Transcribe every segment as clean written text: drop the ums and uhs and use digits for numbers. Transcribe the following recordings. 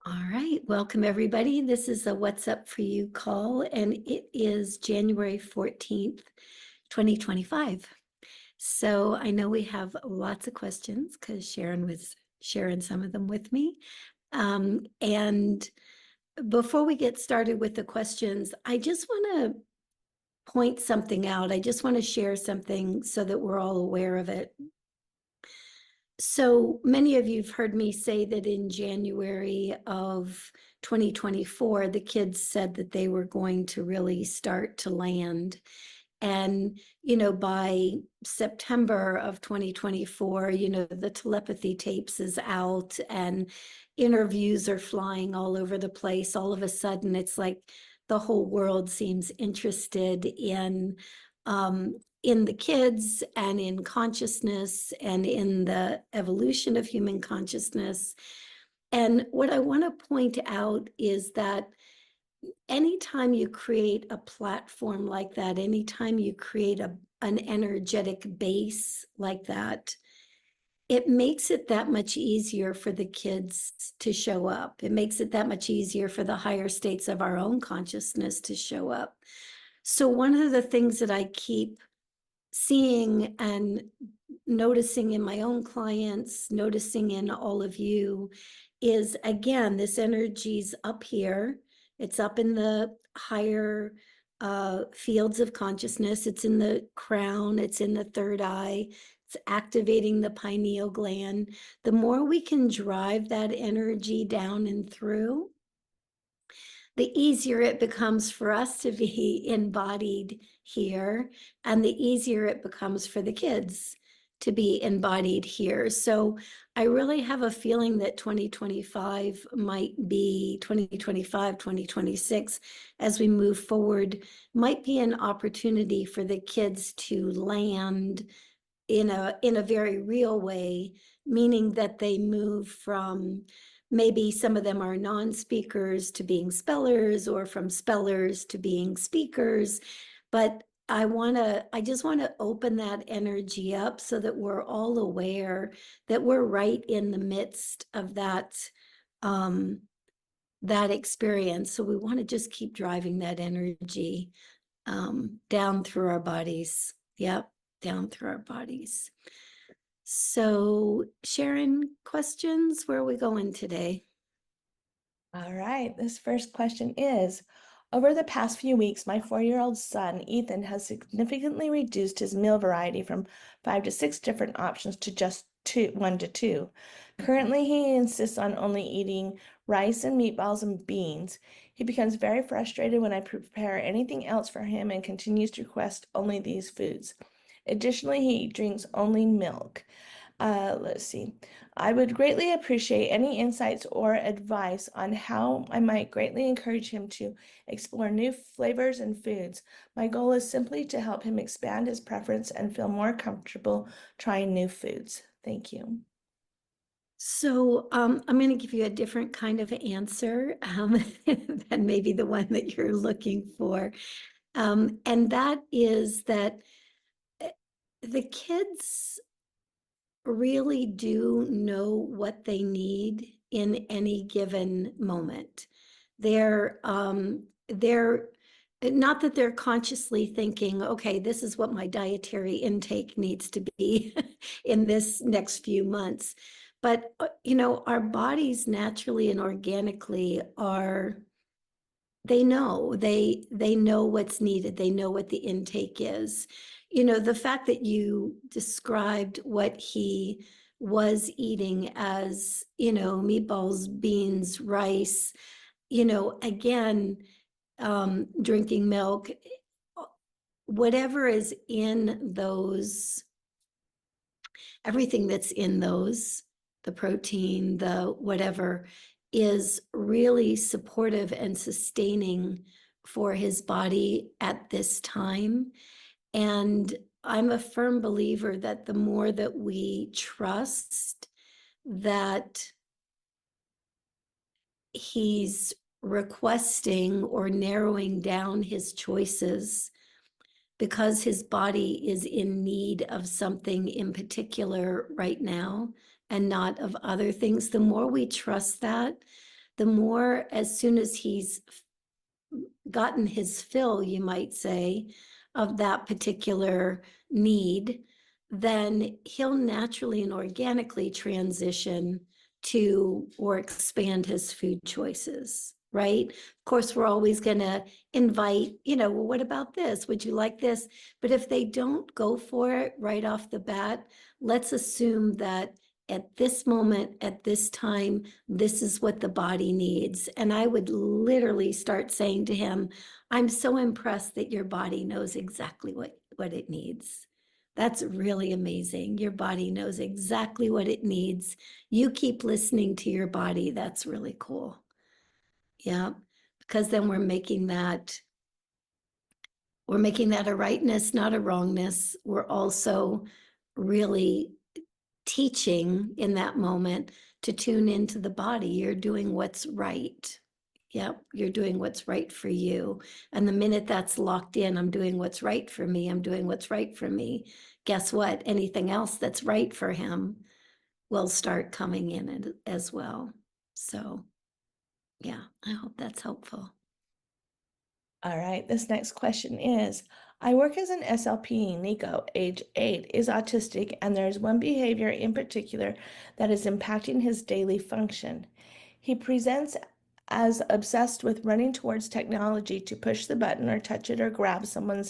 All right, welcome everybody. This is a What's Up For You call, and it is January 14th, 2025. So I know we have lots of questions because Sharon was sharing some of them with me. And before we get started with the questions, I just want to point something out. I just want to share something so that we're all aware of it. So many of you have heard me say that in January of 2024, the kids said that they were going to really start to land. And, by September of 2024, the telepathy tapes is out and interviews are flying all over the place. All of a sudden, it's like the whole world seems interested in the kids and in consciousness and in the evolution of human consciousness. And what I want to point out is that anytime you create a platform like that, anytime you create an energetic base like that, it makes it that much easier for the kids to show up. It makes it that much easier for the higher states of our own consciousness to show up. So one of the things that I keep seeing and noticing in my own clients, noticing in all of you, is again, this energy's up here. It's up in the higher fields of consciousness. It's in the crown. It's in the third eye. It's activating the pineal gland. The more we can drive that energy down and through, the easier it becomes for us to be embodied here, and the easier it becomes for the kids to be embodied here. So I really have a feeling that 2025 might be 2025, 2026, as we move forward, might be an opportunity for the kids to land in a very real way, meaning that they move from, maybe some of them are non-speakers to being spellers, or from spellers to being speakers. But I just want to open that energy up so that we're all aware that we're right in the midst of that experience. So we want to just keep driving that energy down through our bodies. Yep, down through our bodies. So Sharon, questions? Where are we going today? All right, this first question is, over the past few weeks, my 4-year-old son, Ethan, has significantly reduced his meal variety from 5 to 6 different options to just 1 to 2. Currently, he insists on only eating rice and meatballs and beans. He becomes very frustrated when I prepare anything else for him and continues to request only these foods. Additionally, he drinks only milk. Let's see. I would greatly appreciate any insights or advice on how I might greatly encourage him to explore new flavors and foods. My goal is simply to help him expand his preference and feel more comfortable trying new foods. Thank you. So I'm going to give you a different kind of answer than maybe the one that you're looking for. And that is that the kids really do know what they need in any given moment. They're not that they're consciously thinking, okay, this is what my dietary intake needs to be in this next few months. But, our bodies naturally and organically they know what's needed. They know what the intake is. The fact that you described what he was eating as, meatballs, beans, rice, again, drinking milk, whatever is in those, everything that's in those, the protein, the whatever, is really supportive and sustaining for his body at this time. And I'm a firm believer that the more that we trust that he's requesting or narrowing down his choices because his body is in need of something in particular right now and not of other things, the more we trust that, the more, as soon as he's gotten his fill, you might say, of that particular need, then he'll naturally and organically transition to or expand his food choices, right? Of course, we're always going to invite, well, what about this? Would you like this? But if they don't go for it right off the bat, let's assume that at this moment, at this time, this is what the body needs. And I would literally start saying to him, I'm so impressed that your body knows exactly what it needs. That's really amazing. Your body knows exactly what it needs. You keep listening to your body. That's really cool. Yeah, because then we're making that a rightness, not a wrongness. We're also really teaching in that moment to tune into the body. You're doing what's right. Yep, you're doing what's right for you. And the minute that's locked in, I'm doing what's right for me. I'm doing what's right for me. Guess what? Anything else that's right for him will start coming in as well. So, yeah, I hope that's helpful. All right, this next question is, I work as an SLP. Nico, age 8, is autistic, and there is one behavior in particular that is impacting his daily function. He presents as obsessed with running towards technology to push the button or touch it or grab someone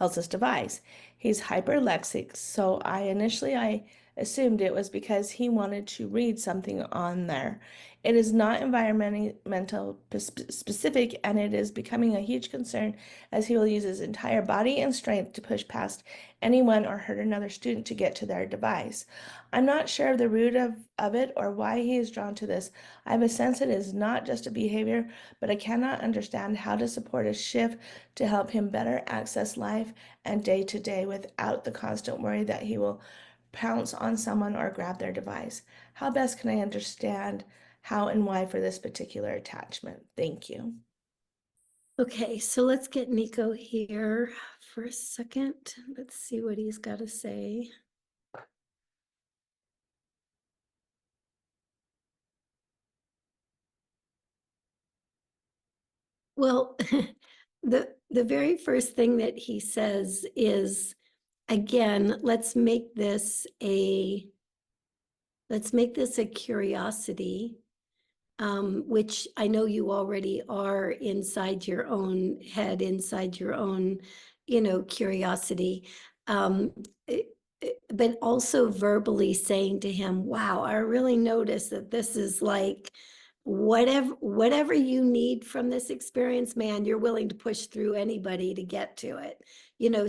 else's device. He's hyperlexic, so I assumed it was because he wanted to read something on there. It is not environmental specific, and it is becoming a huge concern as he will use his entire body and strength to push past anyone or hurt another student to get to their device. I'm not sure of the root of it or why he is drawn to this. I have a sense it is not just a behavior, but I cannot understand how to support a shift to help him better access life and day to day without the constant worry that he will pounce on someone or grab their device. How best can I understand how and why for this particular attachment? Thank you. Okay, so let's get Nico here for a second. Let's see what he's got to say. Well, the very first thing that he says is, again, let's make this a curiosity, which I know you already are inside your own head, inside your own, curiosity. But also verbally saying to him, wow, I really notice that this is like whatever you need from this experience, man, you're willing to push through anybody to get to it.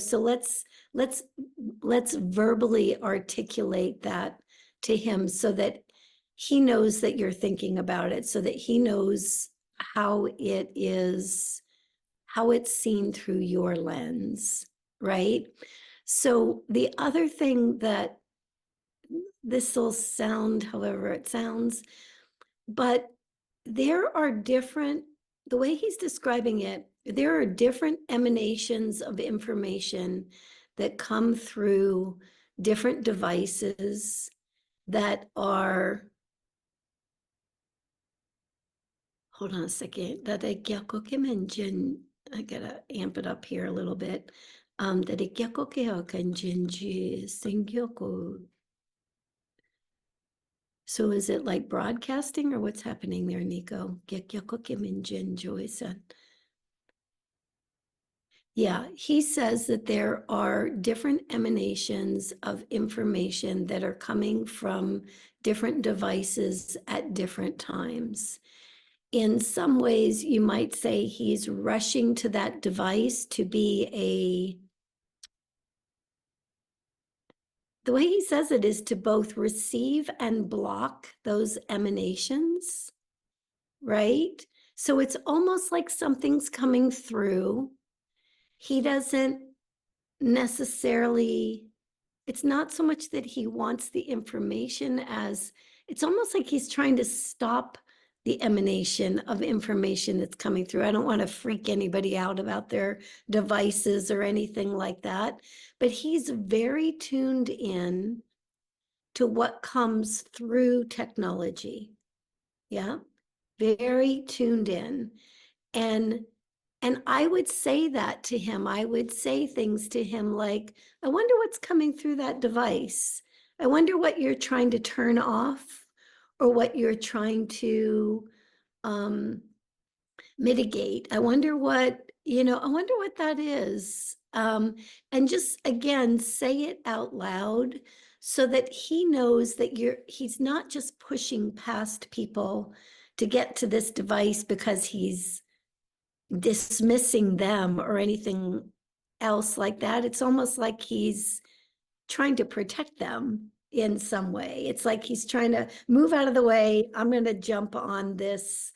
So let's verbally articulate that to him so that he knows that you're thinking about it, so that he knows how it's seen through your lens, right? So the other thing that this will sound however it sounds, but there are different, the way he's describing it, there are different emanations of information that come through different devices that are, hold on a second, that I gotta amp it up here a little bit. So is it like broadcasting or what's happening there, Nico? Yeah, he says that there are different emanations of information that are coming from different devices at different times. In some ways, you might say he's rushing to that device to be the way he says it is to both receive and block those emanations, right? So it's almost like something's coming through. He doesn't necessarily, it's not so much that he wants the information as it's almost like he's trying to stop the emanation of information that's coming through. I don't want to freak anybody out about their devices or anything like that, but he's very tuned in to what comes through technology. Yeah, very tuned in. And I would say that to him. I would say things to him like, I wonder what's coming through that device. I wonder what you're trying to turn off or what you're trying to um, mitigate. I wonder what, I wonder what that is. And just again, say it out loud so that he knows that he's not just pushing past people to get to this device because he's dismissing them or anything else like that. It's almost like he's trying to protect them in some way. It's like he's trying to move out of the way. I'm going to jump on this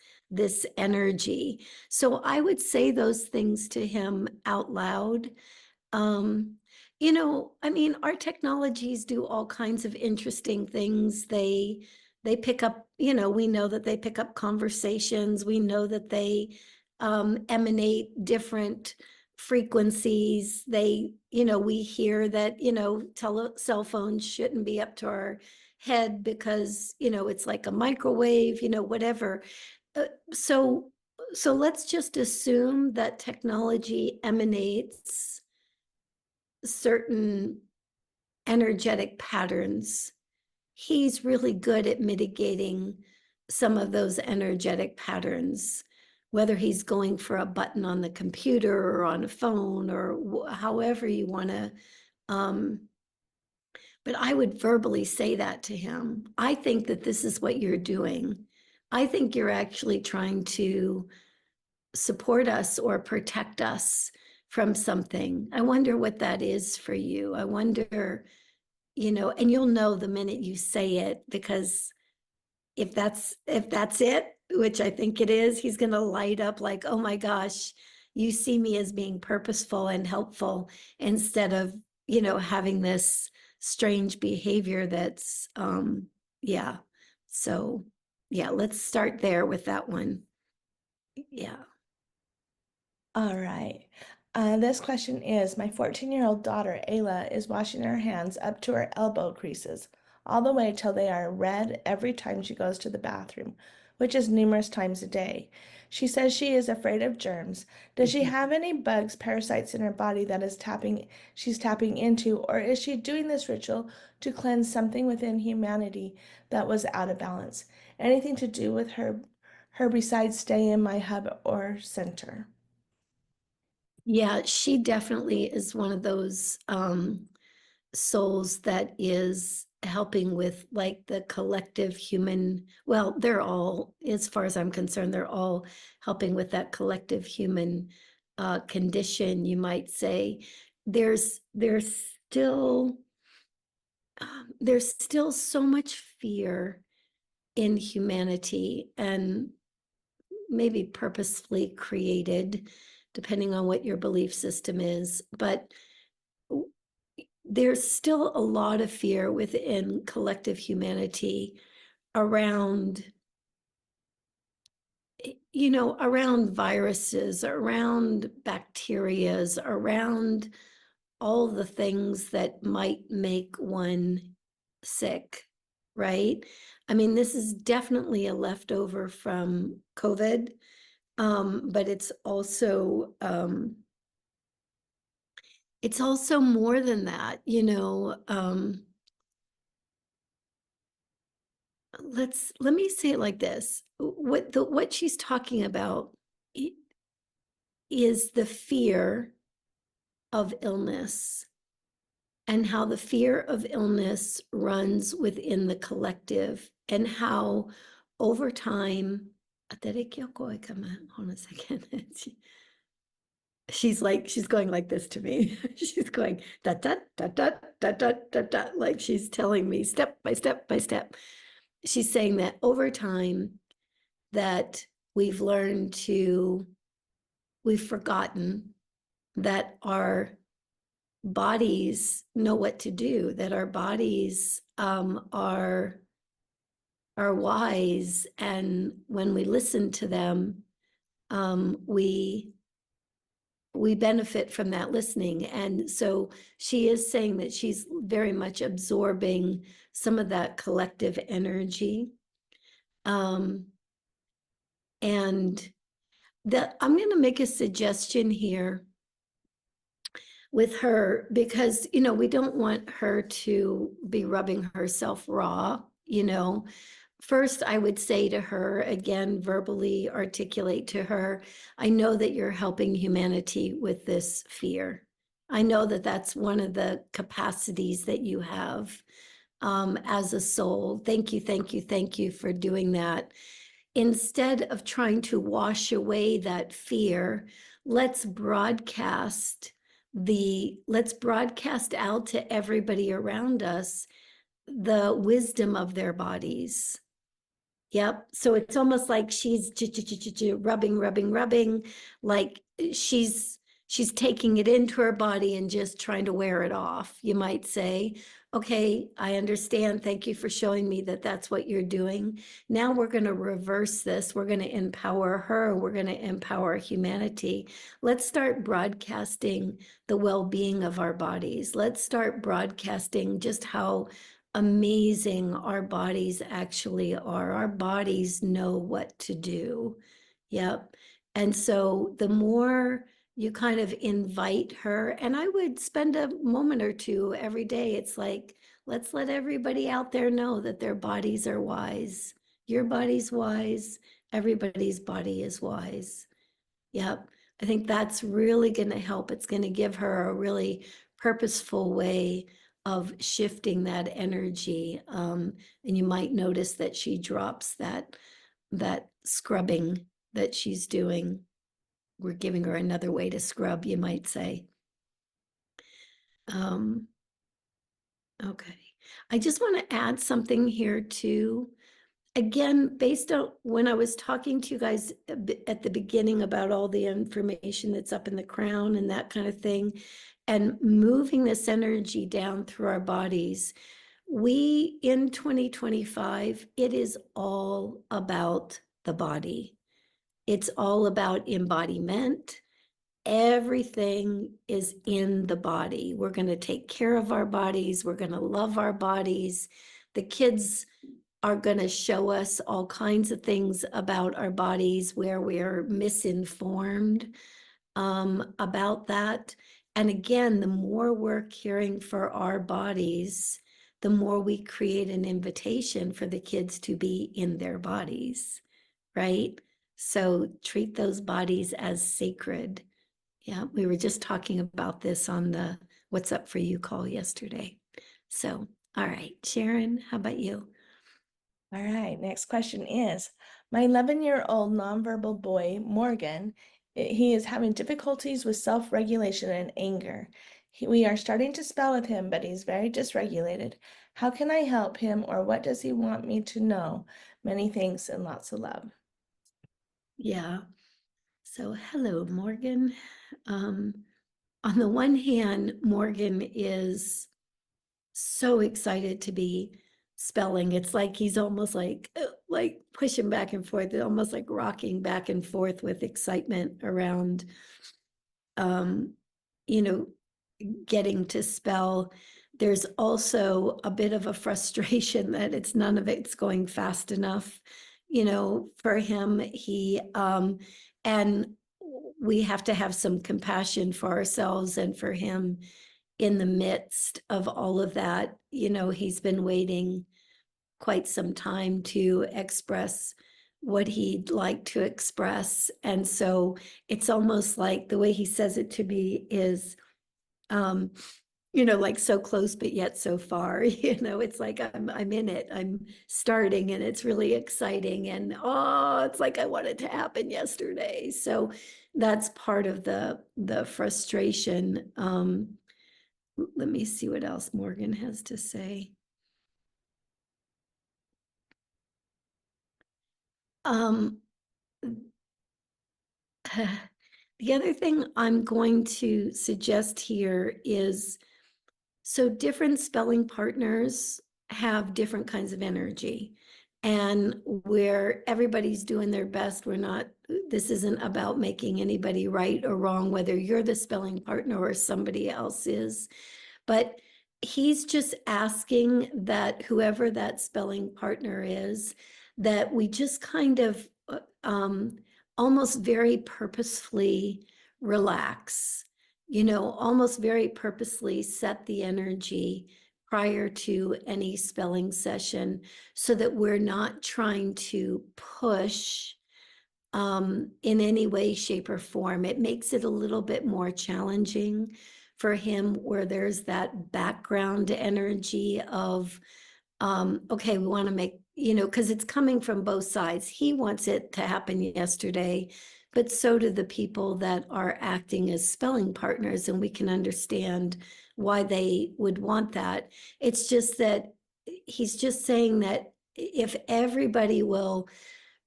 energy. So I would say those things to him out loud. Um, I mean, our technologies do all kinds of interesting things. They pick up, we know that they pick up conversations. We know that they emanate different frequencies. We hear that, cell phones shouldn't be up to our head because, it's like a microwave, whatever. So let's just assume that technology emanates certain energetic patterns. He's really good at mitigating some of those energetic patterns, whether he's going for a button on the computer or on a phone or however you want to. But I would verbally say that to him. I think that this is what you're doing. I think you're actually trying to support us or protect us from something. I wonder what that is for you. I wonder, and you'll know the minute you say it, because if that's it, which I think it is, he's going to light up like, oh my gosh, you see me as being purposeful and helpful instead of, having this strange behavior that's, yeah. So yeah, let's start there with that one. Yeah. All right. This question is, my 14-year-old daughter, Ayla, is washing her hands up to her elbow creases, all the way till they are red every time she goes to the bathroom, which is numerous times a day. She says she is afraid of germs. Does she have any bugs, parasites in her body that she's tapping into, or is she doing this ritual to cleanse something within humanity that was out of balance? Anything to do with her besides stay in my hub or center? Yeah, she definitely is one of those souls that is helping with like the collective human, well, they're all, as far as I'm concerned, they're all helping with that collective human condition, you might say. There's still there's still so much fear in humanity, and maybe purposefully created, depending on what your belief system is. But there's still a lot of fear within collective humanity around, around viruses, around bacterias, around all the things that might make one sick, right? I mean, this is definitely a leftover from COVID, but it's also more than that, let me say it like this. What she's talking about is the fear of illness, and how the fear of illness runs within the collective, and how over time, hold on a second. She's going like this to me. She's going da da da da da da da da, like she's telling me step by step by step. She's saying that over time that we've forgotten that our bodies know what to do, that our bodies are wise, and when we listen to them, we benefit from that listening. And so she is saying that she's very much absorbing some of that collective energy. And I'm going to make a suggestion here with her, because, we don't want her to be rubbing herself raw. First, I would say to her, again, verbally articulate to her, I know that you're helping humanity with this fear. I know that that's one of the capacities that you have as a soul. Thank you, thank you, thank you for doing that. Instead of trying to wash away that fear, let's broadcast out to everybody around us the wisdom of their bodies. Yep. So it's almost like she's rubbing, like she's taking it into her body and just trying to wear it off. You might say, okay, I understand. Thank you for showing me that that's what you're doing. Now we're going to reverse this. We're going to empower her. We're going to empower humanity. Let's start broadcasting the well-being of our bodies. Let's start broadcasting just how amazing our bodies actually are. Our bodies know what to do. Yep. And so the more you kind of invite her, and I would spend a moment or two every day. It's like, let's let everybody out there know that their bodies are wise. Your body's wise. Everybody's body is wise. Yep. I think that's really going to help. It's going to give her a really purposeful way of shifting that energy. And you might notice that she drops that scrubbing that she's doing. We're giving her another way to scrub, you might say. Okay. I just want to add something here too. Again, based on when I was talking to you guys at the beginning about all the information that's up in the crown and that kind of thing, and moving this energy down through our bodies, we in 2025, it is all about the body. It's all about embodiment. Everything is in the body. We're going to take care of our bodies. We're going to love our bodies. The kids are going to show us all kinds of things about our bodies where we're misinformed about that. And again, the more we're caring for our bodies, the more we create an invitation for the kids to be in their bodies, right? So treat those bodies as sacred. Yeah, we were just talking about this on the What's Up For You call yesterday. So, all right, Sharon, how about you? All right, next question is, my 11-year-old nonverbal boy, Morgan, he is having difficulties with self-regulation and anger. We are starting to spell with him, but he's very dysregulated. How can I help him, or what does he want me to know? Many thanks and lots of love. Yeah. So, hello, Morgan. On the one hand, Morgan is so excited to be spelling. It's like he's almost like pushing back and forth, almost like rocking back and forth with excitement around, you know, getting to spell. There's also a bit of a frustration that none of it's going fast enough, for him. And we have to have some compassion for ourselves and for him in the midst of all of that. He's been waiting quite some time to express what he'd like to express. And so it's almost like the way he says it to me is, like so close, but yet so far. It's like I'm in it, I'm starting, and it's really exciting. And it's like I want it to happen yesterday. So that's part of the frustration. Let me see what else Morgan has to say. The other thing I'm going to suggest here is, so different spelling partners have different kinds of energy, and where everybody's doing their best. This isn't about making anybody right or wrong, whether you're the spelling partner or somebody else is. But he's just asking that whoever that spelling partner is, that we just kind of almost very purposefully relax, almost very purposely set the energy prior to any spelling session so that we're not trying to push in any way, shape, or form. It makes it a little bit more challenging for him where there's that background energy of, okay, we want to make, because it's coming from both sides. He wants it to happen yesterday, but so do the people that are acting as spelling partners, and we can understand why they would want that. It's just that he's just saying that if everybody will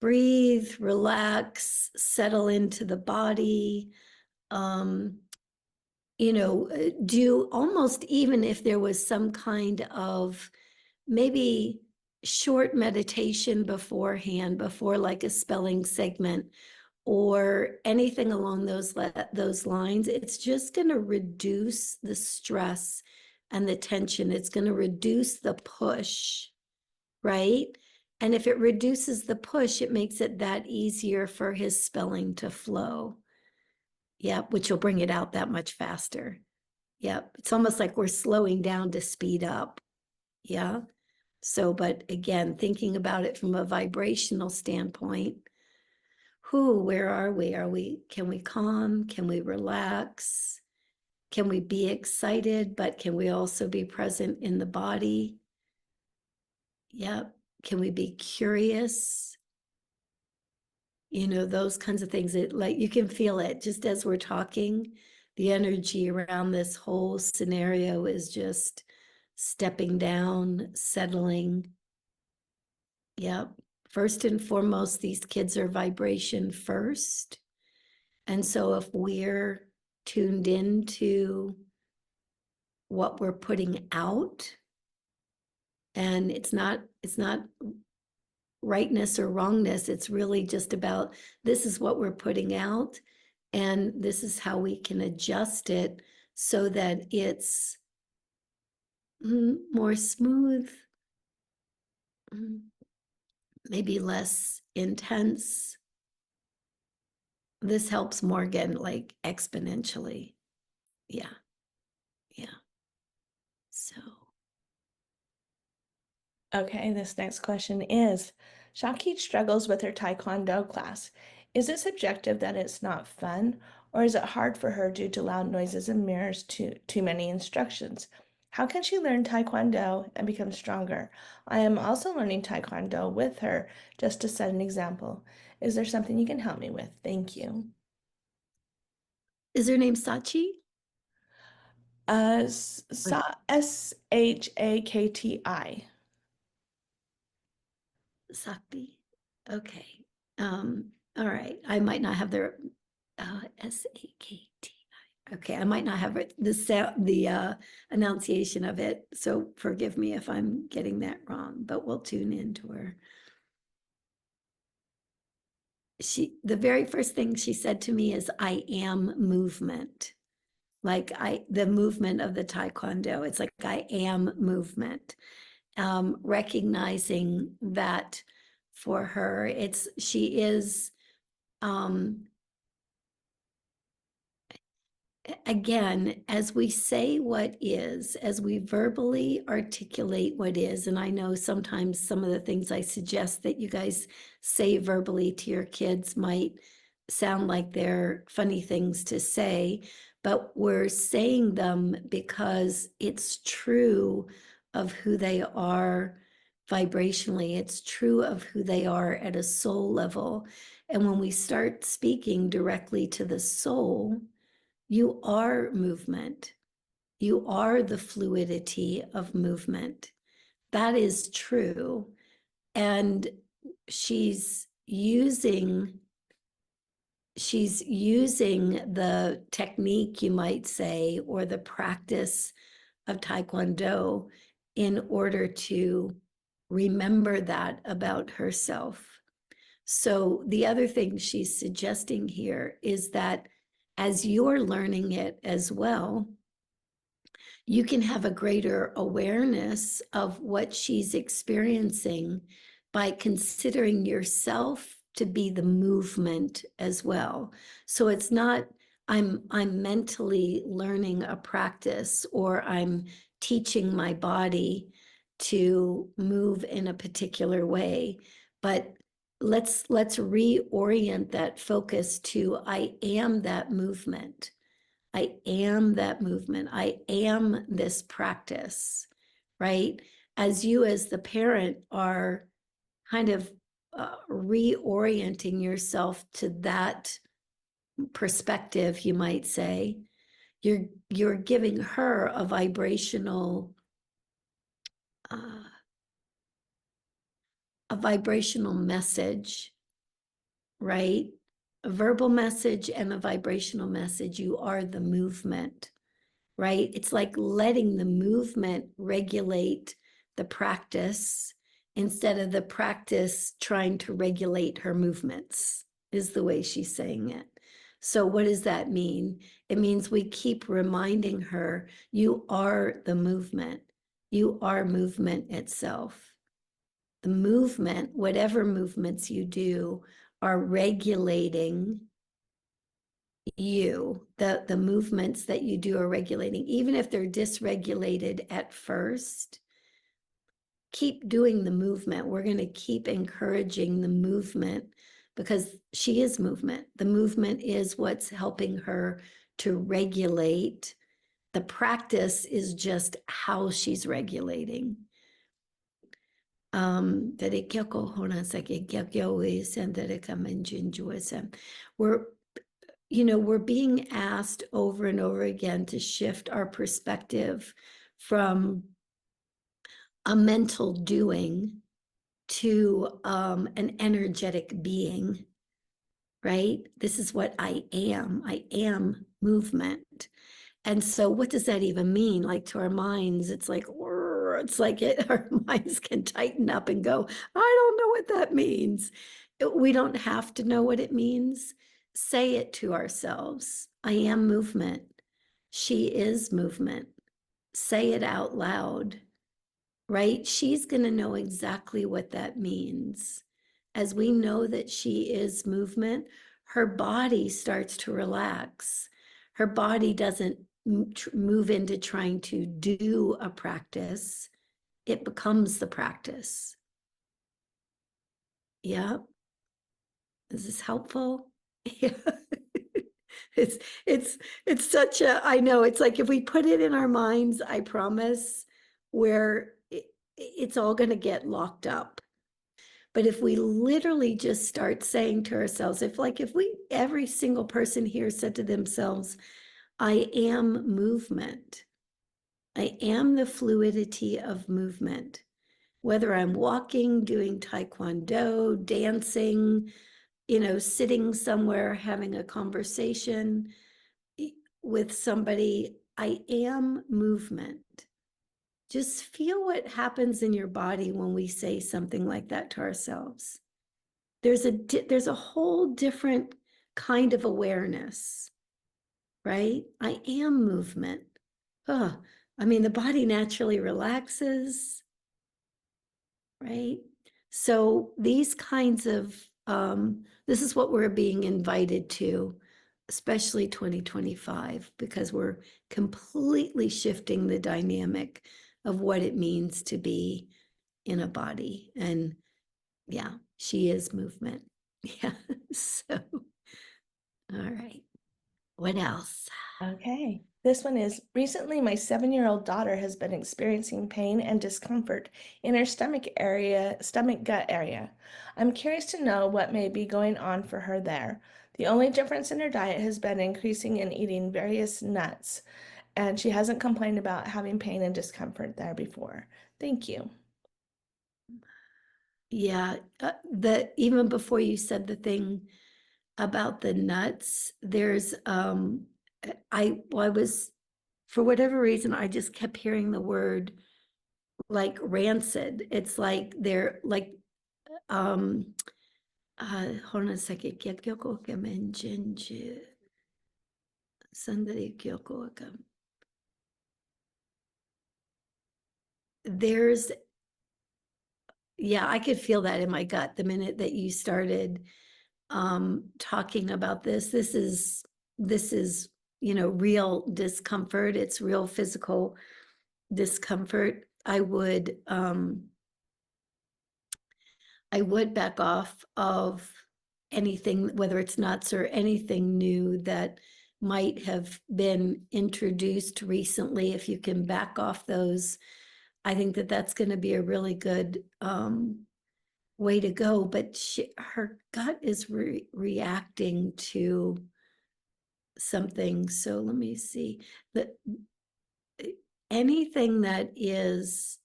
breathe, relax, settle into the body, do almost, even if there was some kind of maybe short meditation beforehand, before like a spelling segment or anything along those lines, it's just going to reduce the stress and the tension. It's going to reduce the push, right? And if it reduces the push, it makes it that easier for his spelling to flow. Yep, which will bring it out that much faster. Yep, it's almost like we're slowing down to speed up. Yeah. So, but again, thinking about it from a vibrational standpoint, where are we? Can we calm? Can we relax? Can we be excited, but can we also be present in the body? Yep. Can we be curious? Those kinds of things. Like you can feel it just as we're talking. The energy around this whole scenario is just stepping down, settling. Yep. First and foremost, these kids are vibration first. And so if we're tuned into what we're putting out, and it's not rightness or wrongness, it's really just about this is what we're putting out, and this is how we can adjust it so that it's more smooth, maybe less intense. This helps Morgan like exponentially. Yeah. So Okay, this next question is, Shaki struggles with her Taekwondo class. Is it subjective that it's not fun, or is it hard for her due to loud noises and mirrors too many instructions? How can she learn Taekwondo and become stronger? I am also learning Taekwondo with her, just to set an example. Is there something you can help me with? Thank you. is her name Sachi? Shakti. Sakti. Okay. All right. I might not have the Sakti. Okay, I might not have the enunciation of it, so forgive me if I'm getting that wrong, but we'll tune into her. The very first thing she said to me is, I am movement. Like the movement of the Taekwondo. It's like I am movement. Recognizing that for her, she is, again, as we say what is, as we verbally articulate what is, and I know sometimes some of the things I suggest that you guys say verbally to your kids might sound like they're funny things to say, but we're saying them because it's true of who they are vibrationally. It's true of who they are at a soul level. And when we start speaking directly to the soul, you are movement. You are the fluidity of movement. That is true. And she's using the technique, you might say, or the practice of Taekwondo in order to remember that about herself. So the other thing she's suggesting here is that as you're learning it as well, you can have a greater awareness of what she's experiencing by considering yourself to be the movement as well. So it's not I'm mentally learning a practice, or I'm teaching my body to move in a particular way, but let's reorient that focus to I am that movement. I am that movement. I am this practice, right? As you, as the parent, are kind of reorienting yourself to that perspective, you might say, you're giving her uh, a vibrational message, right? A verbal message and a vibrational message. You are the movement, right? It's like letting the movement regulate the practice instead of the practice trying to regulate her movements, is the way she's saying it. So what does that mean? It means we keep reminding her, you are the movement. You are movement itself. The movement, whatever movements you do, are regulating you. The movements that you do are regulating, even if they're dysregulated at first. Keep doing the movement. We're going to keep encouraging the movement because she is movement. The movement is what's helping her to regulate. The practice is just how she's regulating. We're we're being asked over and over again to shift our perspective from a mental doing to an energetic being, right? This is what I am. I am movement. And so what does that even mean? Like, to our minds, it's like, our minds can tighten up and go, I don't know what that means. We don't have to know what it means. Say it to ourselves. I am movement. She is movement. Say it out loud, right? She's going to know exactly what that means. As we know that she is movement, her body starts to relax. Her body doesn't move into trying to do a practice. It becomes the practice. Yeah. Is this helpful? Yeah. It's it's such a, I know, it's like if we put it in our minds, I promise, where it's all going to get locked up. But if we literally just start saying to ourselves, if every single person here said to themselves, I am movement. I am the fluidity of movement. Whether I'm walking, doing Taekwondo, dancing, sitting somewhere, having a conversation with somebody, I am movement. Just feel what happens in your body when we say something like that to ourselves. There's a whole different kind of awareness, right? I am movement. Oh, I mean, the body naturally relaxes, right? So these kinds of, this is what we're being invited to, especially 2025, because we're completely shifting the dynamic of what it means to be in a body. And yeah, she is movement. Yeah. So, all right. What else? Okay. This one is, recently my 7-year-old daughter has been experiencing pain and discomfort in her stomach gut area. I'm curious to know what may be going on for her there. The only difference in her diet has been increasing and eating various nuts, and she hasn't complained about having pain and discomfort there before. Thank you. Yeah, even before you said the thing about the nuts, there's I was, for whatever reason, I just kept hearing the word like rancid. It's like they're like hold on a second. There's yeah, I could feel that in my gut the minute that you started talking about this. This is, real discomfort. It's real physical discomfort. I would back off of anything, whether it's nuts or anything new that might have been introduced recently. If you can back off those, I think that that's going to be a really good way to go. But her gut is reacting to something. So let me see. The anything that is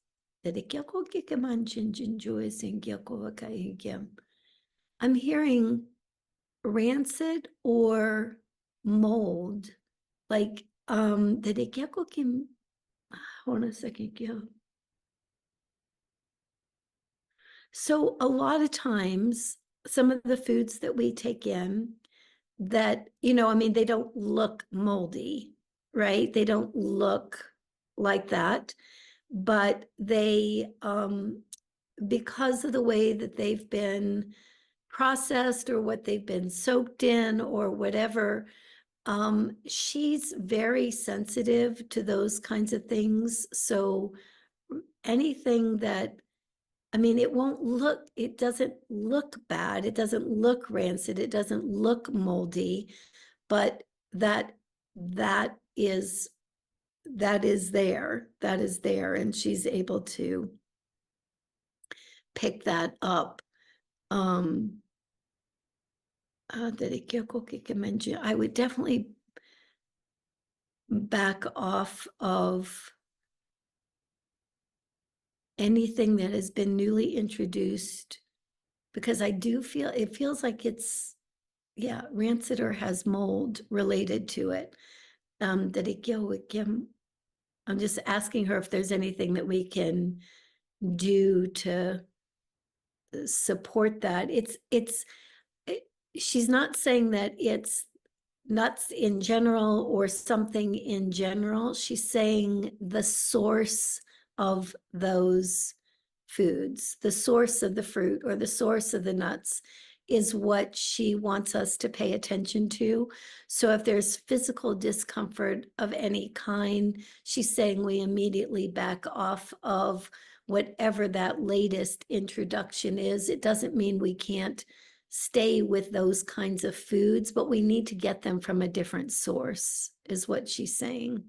I'm hearing rancid or mold. Like hold on a second. So a lot of times, some of the foods that we take in that, I mean, they don't look moldy, right? They don't look like that, but they, because of the way that they've been processed or what they've been soaked in or whatever, she's very sensitive to those kinds of things. So anything that, I mean, it doesn't look bad. It doesn't look rancid. It doesn't look moldy, but that that is that is there, and she's able to pick that up. I would definitely back off of anything that has been newly introduced, because I do feel it feels like it's, yeah, rancid or has mold related to it. I'm just asking her if there's anything that we can do to support that. She's not saying that it's nuts in general or something in general. She's saying the source of those foods, the source of the fruit or the source of the nuts is what she wants us to pay attention to. So if there's physical discomfort of any kind, she's saying we immediately back off of whatever that latest introduction is. It doesn't mean we can't stay with those kinds of foods, but we need to get them from a different source, is what she's saying.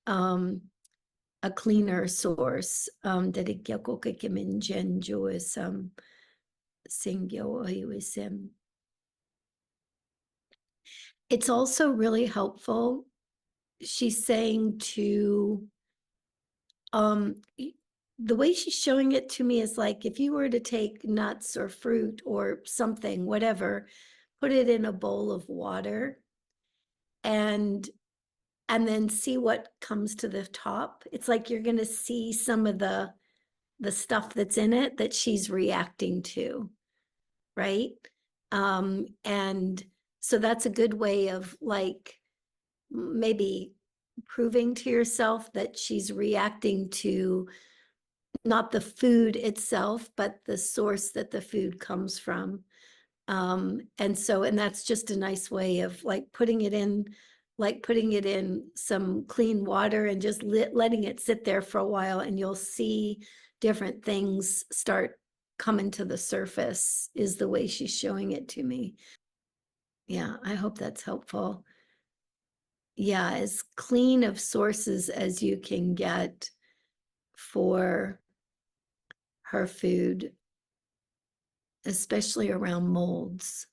A cleaner source. It's also really helpful, she's saying, to the way she's showing it to me is like if you were to take nuts or fruit or something, whatever, put it in a bowl of water and then see what comes to the top. It's like you're going to see some of the stuff that's in it that she's reacting to, right? And so that's a good way of like maybe proving to yourself that she's reacting to not the food itself, but the source that the food comes from. And that's just a nice way of like putting it in some clean water and just letting it sit there for a while, and you'll see different things start coming to the surface, is the way she's showing it to me. Yeah, I hope that's helpful. Yeah, as clean of sources as you can get for her food, especially around molds.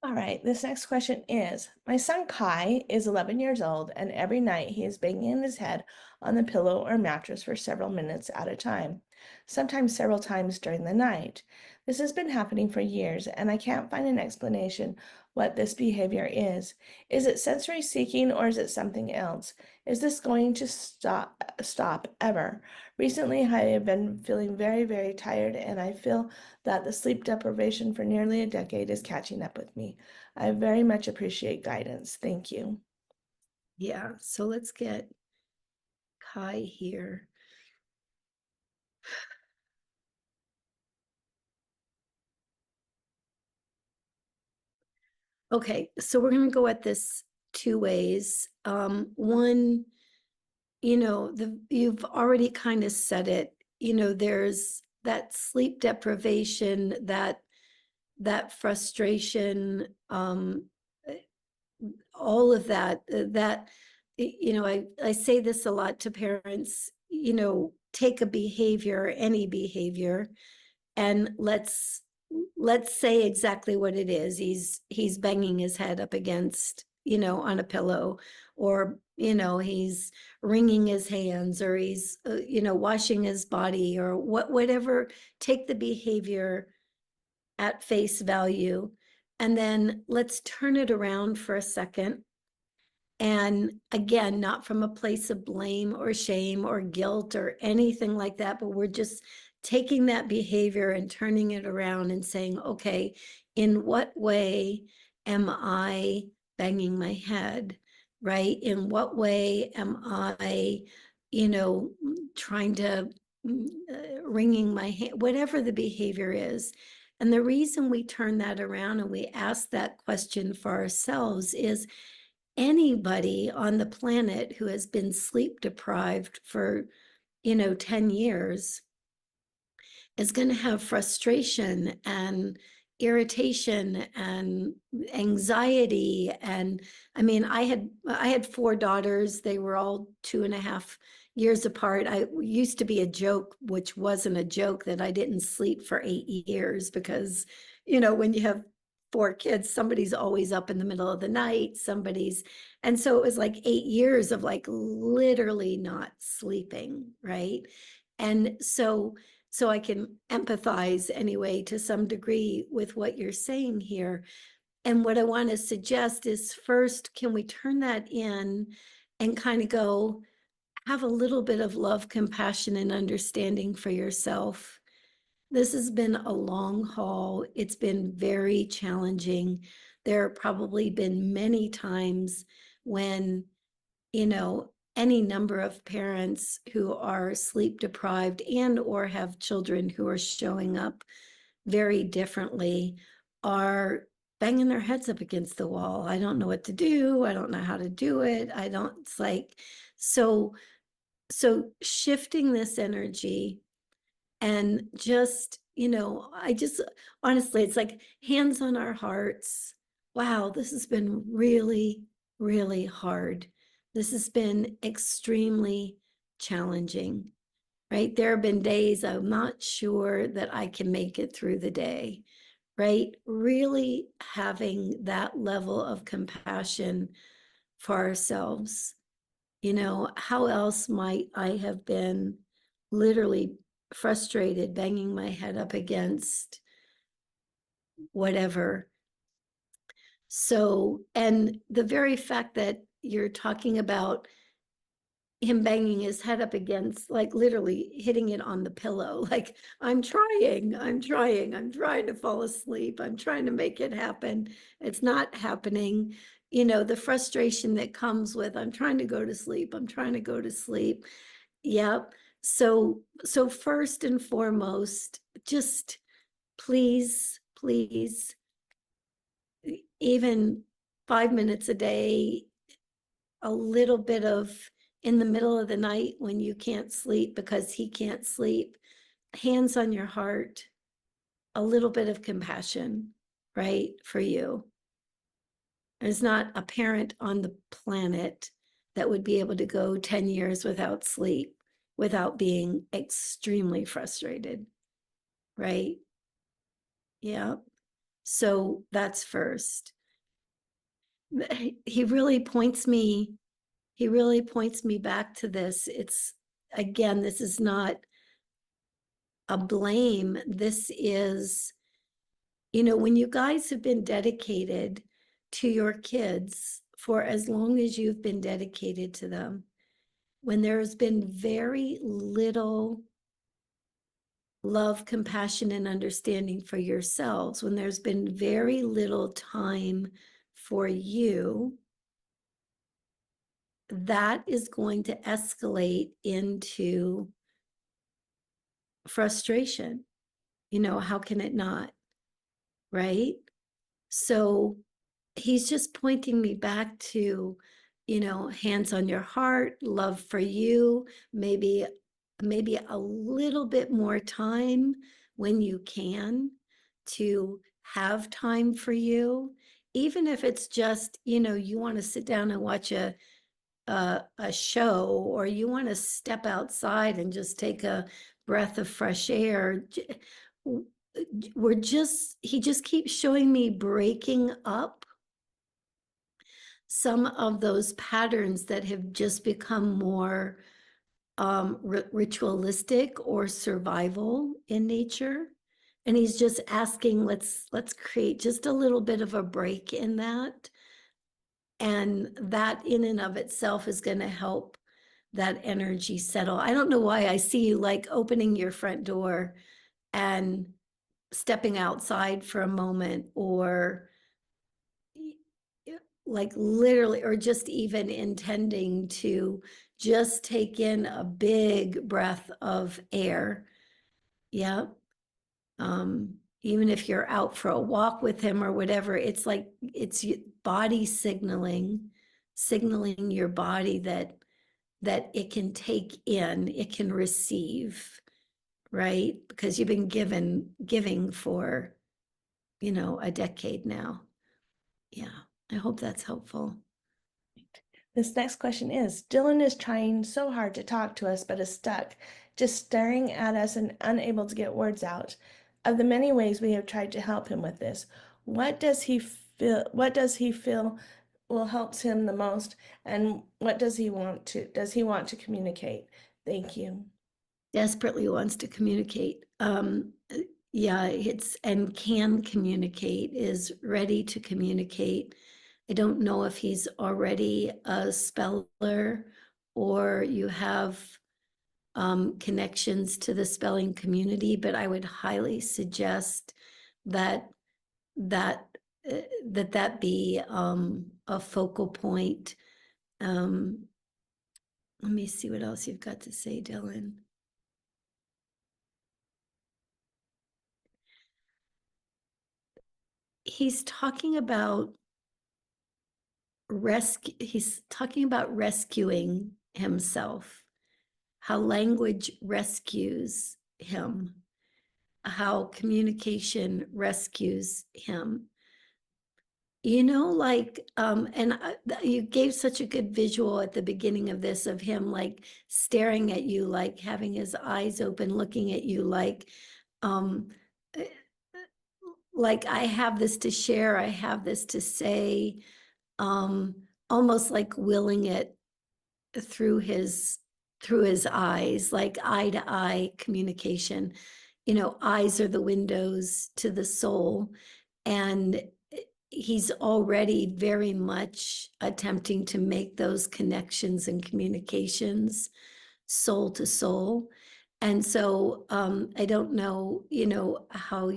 All right, this next question is, my son Kai is 11 years old, and every night he is banging his head on the pillow or mattress for several minutes at a time, sometimes several times during the night. This has been happening for years, and I can't find an explanation what this behavior is. Is it sensory seeking or is it something else? Is this going to stop ever? Recently, I have been feeling very, very tired, and I feel that the sleep deprivation for nearly a decade is catching up with me. I very much appreciate guidance. Thank you. Yeah, so let's get Kai here. Okay, so we're gonna go at this two ways. One, you've already kind of said it, there's that sleep deprivation, that frustration, eh, all of that, I say this a lot to parents, take a behavior, any behavior, and let's say exactly what it is. He's banging his head up against, on a pillow, or he's wringing his hands, or he's washing his body, or whatever. Take the behavior at face value, and then let's turn it around for a second. And again, not from a place of blame or shame or guilt or anything like that, but we're just taking that behavior and turning it around and saying, okay, in what way am I banging my head, right? In what way am I, trying to, wringing my hand, whatever the behavior is. And the reason we turn that around and we ask that question for ourselves is, anybody on the planet who has been sleep deprived for 10 years is going to have frustration and irritation and anxiety. And I mean, I had four daughters. They were all 2.5 years apart. I used to be a joke, which wasn't a joke, that I didn't sleep for 8 years, because when you have four kids, somebody's always up in the middle of the night, and so it was like 8 years of like literally not sleeping, right? And so I can empathize anyway to some degree with what you're saying here. And what I want to suggest is, first, can we turn that in and kind of go, have a little bit of love, compassion, and understanding for yourself. This has been a long haul. It's been very challenging. There have probably been many times when any number of parents who are sleep deprived and or have children who are showing up very differently are banging their heads up against the wall. I don't know what to do. I don't know how to do it. It's like, so, so shifting this energy, and just, I just, honestly, it's like hands on our hearts. Wow, this has been really, really hard. This has been extremely challenging, right? There have been days I'm not sure that I can make it through the day, right? Really having that level of compassion for ourselves. How else might I have been literally frustrated, banging my head up against whatever? So, and the very fact that you're talking about him banging his head up against, like literally hitting it on the pillow, like, I'm trying to fall asleep. I'm trying to make it happen. It's not happening. The frustration that comes with, I'm trying to go to sleep. I'm trying to go to sleep. Yep. So first and foremost, just please, even 5 minutes a day, a little bit of, in the middle of the night when you can't sleep because he can't sleep, hands on your heart, a little bit of compassion, right, for you. There's not a parent on the planet that would be able to go 10 years without sleep without being extremely frustrated, right? Yeah. So that's first. He really points me, back to this. It's, again, this is not a blame. This is, when you guys have been dedicated to your kids for as long as you've been dedicated to them, when there's been very little love, compassion, and understanding for yourselves, when there's been very little time for you, that is going to escalate into frustration. How can it not? Right? So he's just pointing me back to, hands on your heart, love for you, maybe a little bit more time when you can to have time for you, even if it's just, you want to sit down and watch a show, or you want to step outside and just take a breath of fresh air. He just keeps showing me breaking up some of those patterns that have just become more ritualistic or survival in nature. And he's just asking, let's create just a little bit of a break in that. And that in and of itself is going to help that energy settle. I don't know why I see you like opening your front door and stepping outside for a moment, or like literally, or just even intending to just take in a big breath of air. Yeah. Even if you're out for a walk with him or whatever, it's like it's body signaling your body that it can take in, it can receive, right? Because you've been giving for, a decade now. Yeah, I hope that's helpful. This next question is, Dylan is trying so hard to talk to us, but is stuck, just staring at us and unable to get words out. Of the many ways we have tried to help him with this, what does he feel will helps him the most, and what does he want to communicate? Thank you. Desperately wants to communicate. Yeah, and can communicate, is ready to communicate. I don't know if he's already a speller, or you have connections to the spelling community, but I would highly suggest that that that be a focal point. Let me see what else you've got to say, Dylan. He's talking about rescuing himself, how language rescues him, how communication rescues him. And you gave such a good visual at the beginning of this of him like staring at you, like having his eyes open, looking at you um, eh, like I have this to share, I have this to say, almost like willing it through his eyes, like eye to eye communication. Eyes are the windows to the soul, and he's already very much attempting to make those connections and communications soul to soul. And so I don't know, how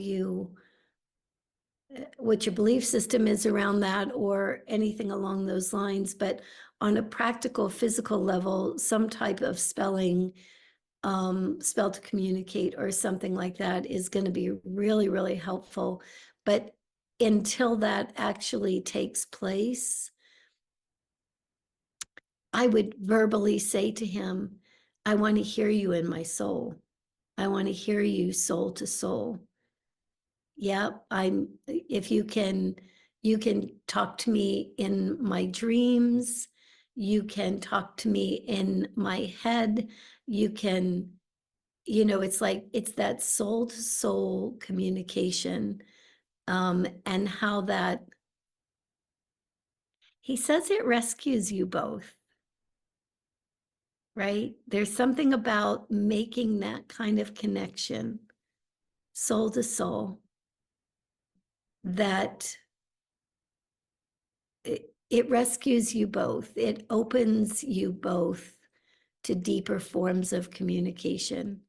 what your belief system is around that or anything along those lines, but on a practical physical level, some type of spell to communicate or something like that is going to be really, really helpful. But until that actually takes place, I would verbally say to him, I want to hear you in my soul. I want to hear you soul to soul. Yeah, if you can talk to me in my dreams, you can talk to me in my head, you can, it's like, it's that soul to soul communication. And how that, he says it rescues you both, right? There's something about making that kind of connection, soul to soul, that it rescues you both. It opens you both to deeper forms of communication,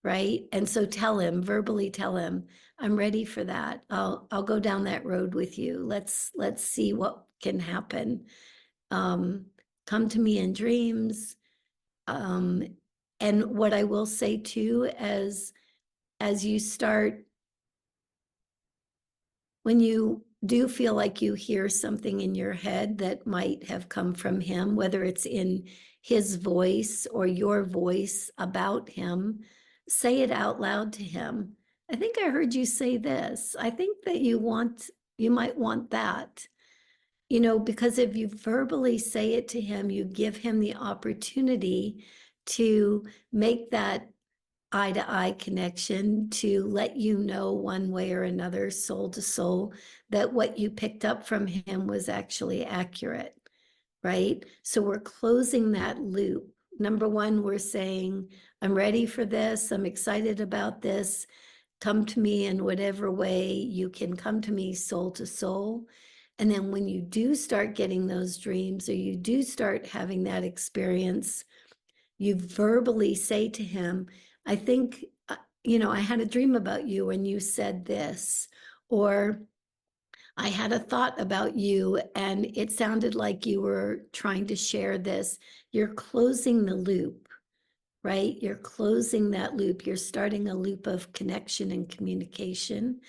right? And so verbally tell him, I'm ready for that. I'll go down that road with you. Let's see what can happen. Come to me in dreams. And what I will say too, as you start, when you do feel like you hear something in your head that might have come from him, whether it's in his voice or your voice about him, say it out loud to him. I think I heard you say this. I think that you might want that, because if you verbally say it to him, you give him the opportunity to make that eye-to-eye connection, to let you know one way or another, soul to soul, that what you picked up from him was actually accurate, right? So we're closing that loop. Number one, we're saying, I'm ready for this. I'm excited about this. Come to me in whatever way you can come to me, soul to soul. And then when you do start getting those dreams, or you do start having that experience, you verbally say to him, I think, I had a dream about you and you said this, or I had a thought about you and it sounded like you were trying to share this. You're closing the loop, right? You're closing that loop. You're starting a loop of connection and communication.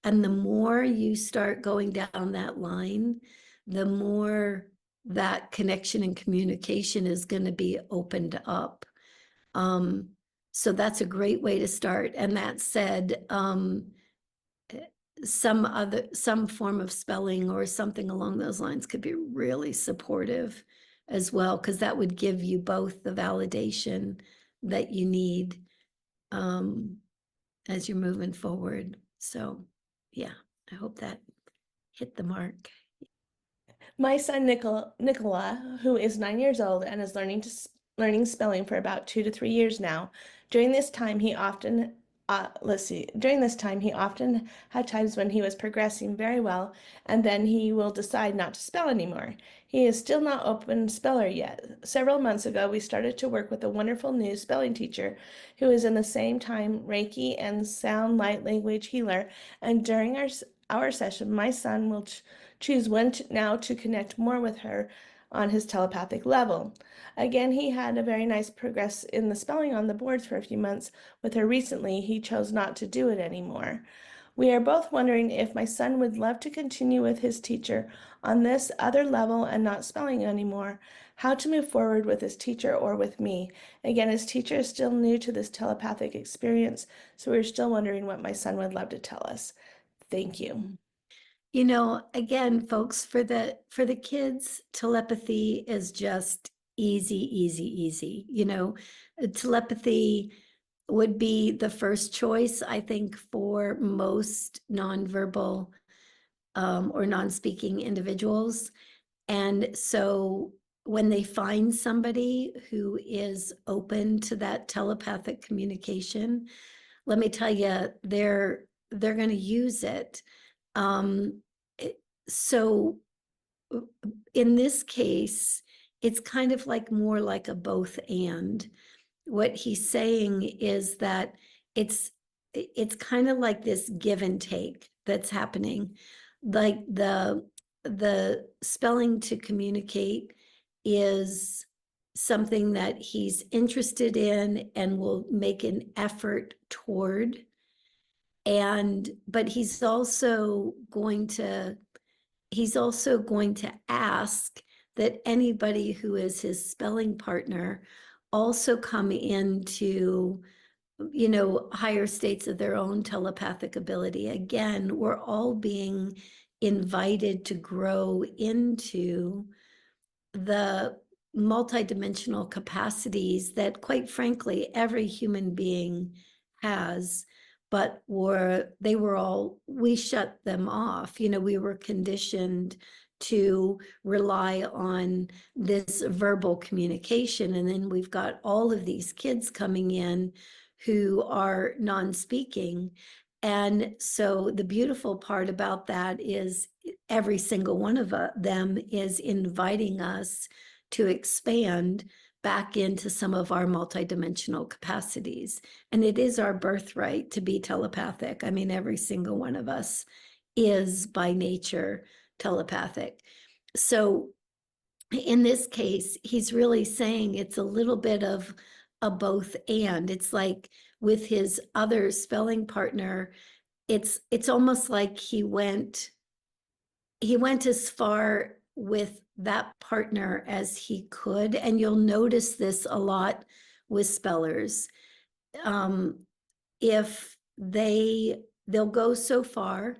And the more you start going down that line, the more that connection and communication is going to be opened up. Um, so that's a great way to start. And that said, some form of spelling or something along those lines could be really supportive as well, because that would give you both the validation that you need as you're moving forward. So yeah, I hope that hit the mark. My son Nicola, who is 9 years old and is learning spelling for about 2 to 3 years now. During this time, he often During this time, he often had times when he was progressing very well, and then he will decide not to spell anymore. He is still not open speller yet. Several months ago, we started to work with a wonderful new spelling teacher who is in the same time Reiki and sound light language healer. And during our session, my son will choose when now to connect more with her on his telepathic level. Again, he had a very nice progress in the spelling on the boards for a few months. With her recently, he chose not to do it anymore. We are both wondering if my son would love to continue with his teacher on this other level and not spelling anymore, how to move forward with his teacher or with me. Again, his teacher is still new to this telepathic experience, so we're still wondering what my son would love to tell us. Thank you. Again, folks, for the kids, telepathy is just easy, easy, easy. Telepathy would be the first choice, I think, for most nonverbal or non-speaking individuals. And so when they find somebody who is open to that telepathic communication, let me tell you, they're going to use it. Um, so in this case, it's kind of like more like a both and. What he's saying is that it's kind of like this give and take that's happening. Like the spelling to communicate is something that he's interested in and will make an effort toward. But he's also going to ask that anybody who is his spelling partner also come into, higher states of their own telepathic ability. Again, we're all being invited to grow into the multidimensional capacities that, quite frankly, every human being has, but we shut them off. We were conditioned to rely on this verbal communication. And then we've got all of these kids coming in who are non-speaking. And so the beautiful part about that is every single one of them is inviting us to expand back into some of our multidimensional capacities. And it is our birthright to be telepathic. I mean, every single one of us is by nature telepathic. So in this case, he's really saying it's a little bit of a both and. It's like with his other spelling partner, it's almost like he went he went as far with that partner as he could, and you'll notice this a lot with spellers. If they'll go so far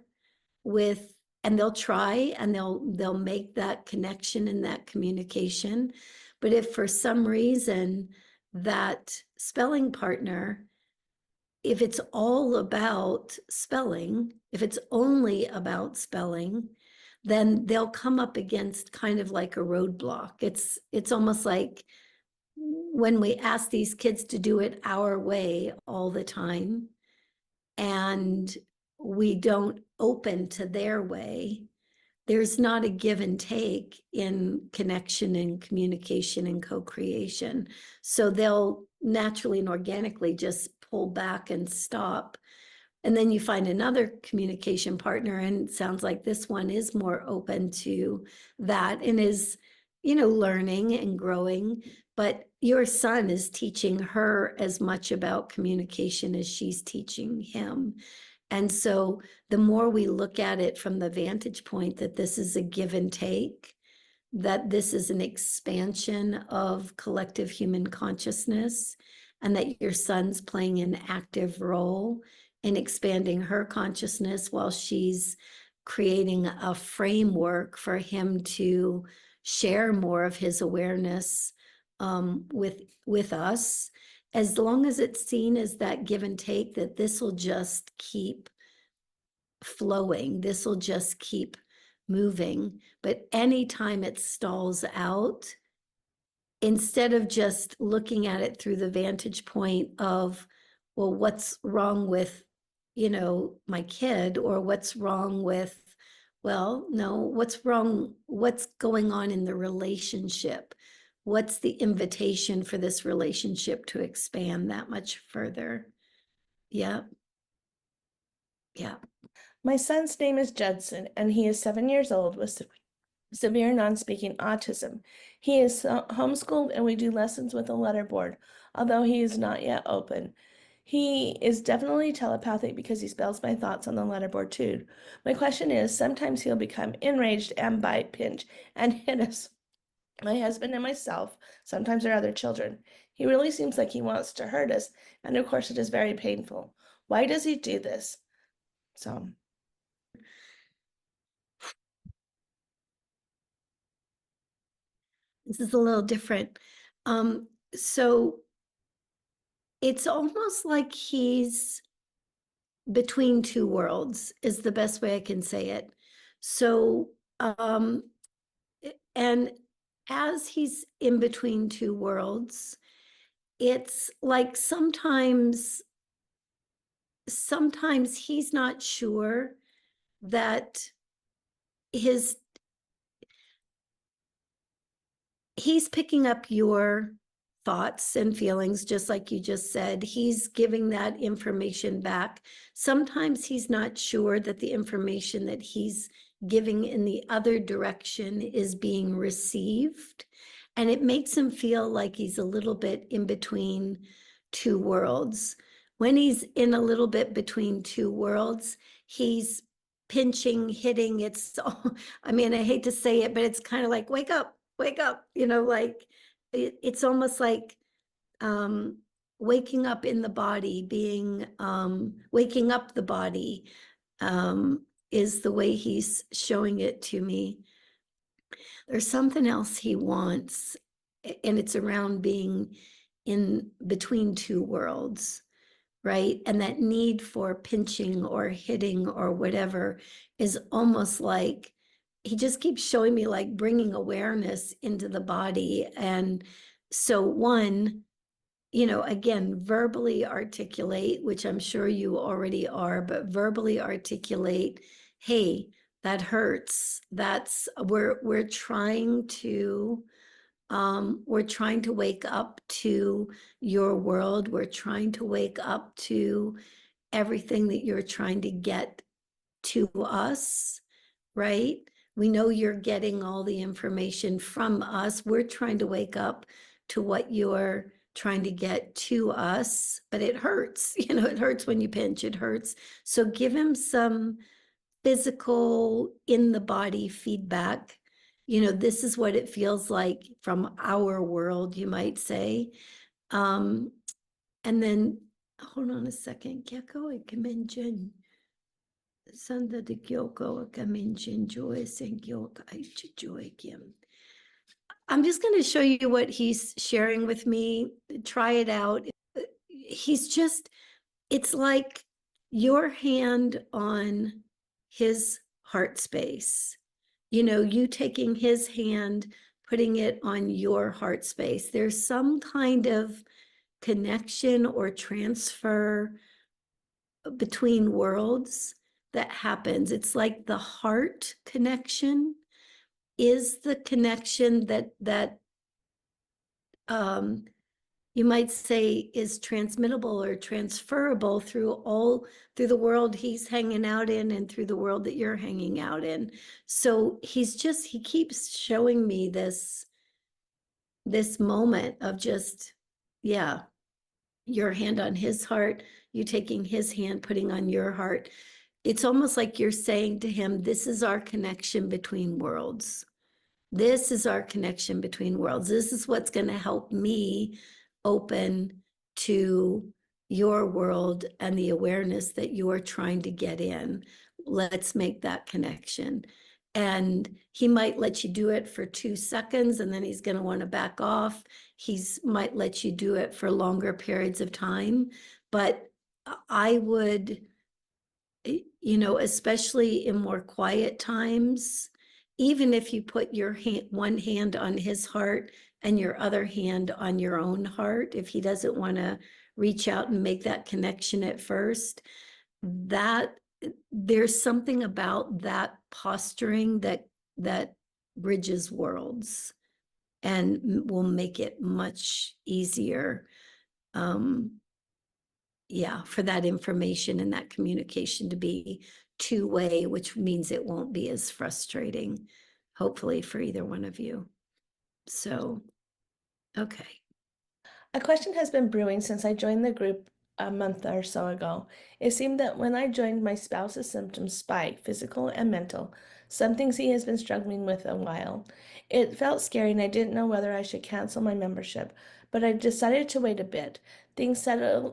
with, and they'll try, and they'll make that connection and that communication. But if for some reason that spelling partner, if it's all about spelling, if it's only about spelling, then they'll come up against kind of like a roadblock. It's almost like when we ask these kids to do it our way all the time, and we don't open to their way, there's not a give and take in connection and communication and co-creation. So they'll naturally and organically just pull back and stop. And then you find another communication partner, and it sounds like this one is more open to that and is, learning and growing. But your son is teaching her as much about communication as she's teaching him. And so the more we look at it from the vantage point that this is a give and take, that this is an expansion of collective human consciousness, and that your son's playing an active role in expanding her consciousness while she's creating a framework for him to share more of his awareness with us. As long as it's seen as that give and take, that this will just keep flowing, this will just keep moving. But anytime it stalls out, instead of just looking at it through the vantage point of, well, what's wrong with, my kid, or what's wrong with, well, no, what's wrong, what's going on in the relationship? What's the invitation for this relationship to expand that much further? Yeah. Yeah. My son's name is Judson, and he is 7 years old with severe non-speaking autism. He is homeschooled, and we do lessons with a letterboard, although he is not yet open. He is definitely telepathic because he spells my thoughts on the letterboard too. My question is, sometimes he'll become enraged and bite, pinch, and hit us, my husband and myself, sometimes our other children. He really seems like he wants to hurt us, and of course it is very painful. Why does he do this? So, this is a little different. So it's almost like he's between two worlds, is the best way I can say it. So, and as he's in between two worlds, it's like sometimes he's not sure that he's picking up your thoughts and feelings, just like you just said. He's giving that information back. Sometimes he's not sure that the information that he's giving in the other direction is being received. And it makes him feel like he's a little bit in between two worlds. When he's in a little bit between two worlds, he's pinching, hitting. It's, I mean, I hate to say it, but it's kind of like, wake up, like it's almost like waking up in the body, being waking up the body is the way he's showing it to me. There's something else he wants, and it's around being in between two worlds, right? And that need for pinching or hitting or whatever is almost like he just keeps showing me like bringing awareness into the body. And so one, again, verbally articulate, which I'm sure you already are, but verbally articulate, hey, that hurts. That's we're trying to wake up to your world. We're trying to wake up to everything that you're trying to get to us, right? We know you're getting all the information from us. We're trying to wake up to what you're trying to get to us, but it hurts. It hurts when you pinch, it hurts. So give him some physical, in the body feedback. This is what it feels like from our world, you might say. And then, hold on a second. Kyoko ikaminjin. Sanda de Kyoko ikaminjin joy sengyok joy kim. I'm just going to show you what he's sharing with me. Try it out. It's like your hand on his heart space. You taking his hand, putting it on your heart space. There's some kind of connection or transfer between worlds that happens. It's like the heart connection is the connection that you might say is transmittable or transferable through the world he's hanging out in and through the world that you're hanging out in. So he keeps showing me this moment of just, yeah, your hand on his heart, you taking his hand, putting on your heart. It's almost like you're saying to him, this is our connection between worlds. This is our connection between worlds. This is what's going to help me open to your world and the awareness that you're trying to get in. Let's make that connection. And he might let you do it for 2 seconds, and then he's going to want to back off. Might let you do it for longer periods of time. But I would, especially in more quiet times, even if you put your one hand on his heart and your other hand on your own heart, if he doesn't want to reach out and make that connection at first, there's something about that posturing that bridges worlds and will make it much easier. For that information and that communication to be two-way, which means it won't be as frustrating, hopefully, for either one of you. So, okay. A question has been brewing since I joined the group a month or so ago. It seemed that when I joined, my spouse's symptoms spiked, physical and mental, some things he has been struggling with a while. It felt scary and I didn't know whether I should cancel my membership, but I decided to wait a bit. Things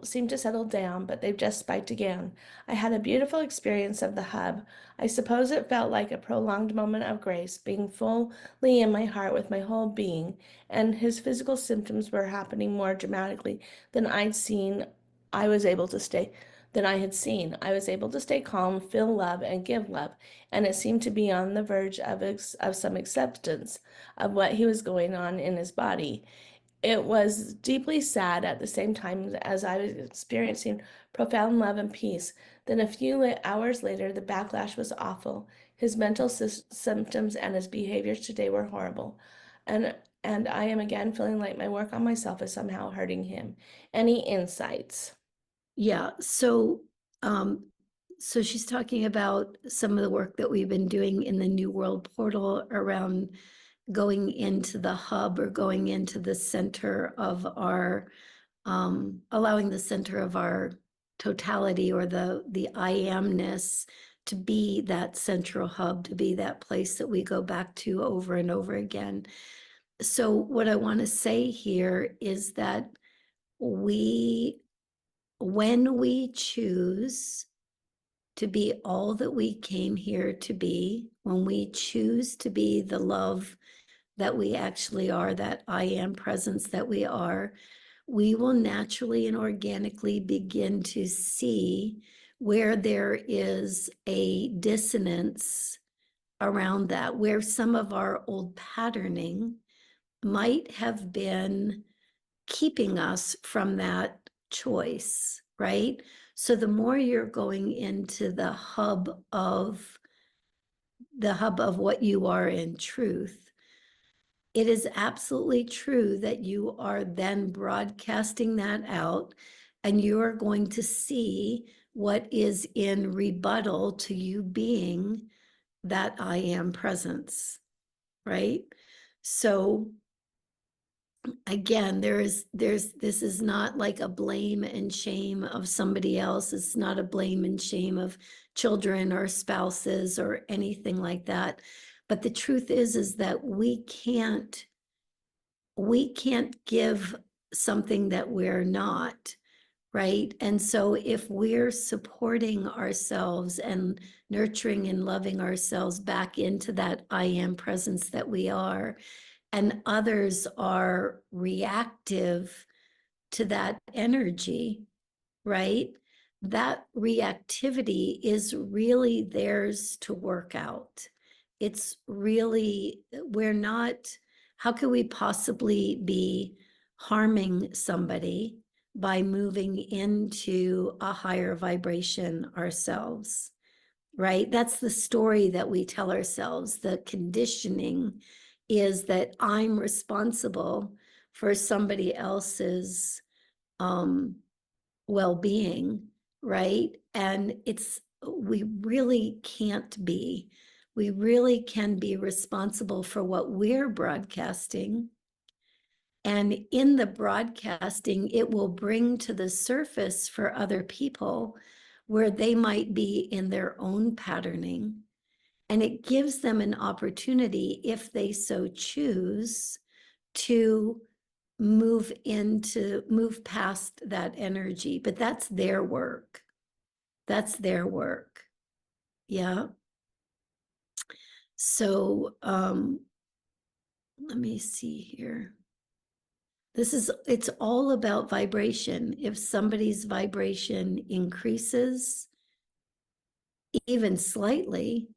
seemed to settle down, but they've just spiked again. I had a beautiful experience of the hub. I suppose it felt like a prolonged moment of grace, being fully in my heart with my whole being, and his physical symptoms were happening more dramatically than I'd seen. I was able to stay than I had seen. I was able to stay calm, feel love, and give love, and it seemed to be on the verge of some acceptance of what he was going on in his body. It was deeply sad at the same time as I was experiencing profound love and peace. Then a few hours later, the backlash was awful. His mental symptoms and his behaviors today were horrible. And and I am again feeling like my work on myself is somehow hurting him. Any insights? Yeah. So she's talking about some of the work that we've been doing in the New World portal around going into the hub or going into the center of our allowing the center of our totality, or the I amness, to be that central hub, to be that place that we go back to over and over again. So what I want to say here is that when we choose to be all that we came here to be, when we choose to be the love that we actually are, that I am presence that we are, we will naturally and organically begin to see where there is a dissonance around that, where some of our old patterning might have been keeping us from that choice, right? So the more you're going into the hub of what you are in truth, it is absolutely true that you are then broadcasting that out, and you are going to see what is in rebuttal to you being that I am presence, right? So again, this is not like a blame and shame of somebody else. It's not a blame and shame of children or spouses or anything like that. But the truth is that we can't give something that we're not, right? And so if we're supporting ourselves and nurturing and loving ourselves back into that I am presence that we are, and others are reactive to that energy, right? That reactivity is really theirs to work out. It's really, we're not, how could we possibly be harming somebody by moving into a higher vibration ourselves, right? That's the story that we tell ourselves. The conditioning is that I'm responsible for somebody else's um, well-being, right? And we really can't be. We really can be responsible for what we're broadcasting. And in the broadcasting, it will bring to the surface for other people where they might be in their own patterning. And it gives them an opportunity, if they so choose, to move past that energy. But that's their work. That's their work. Yeah. So let me see here. It's all about vibration. If somebody's vibration increases even slightly,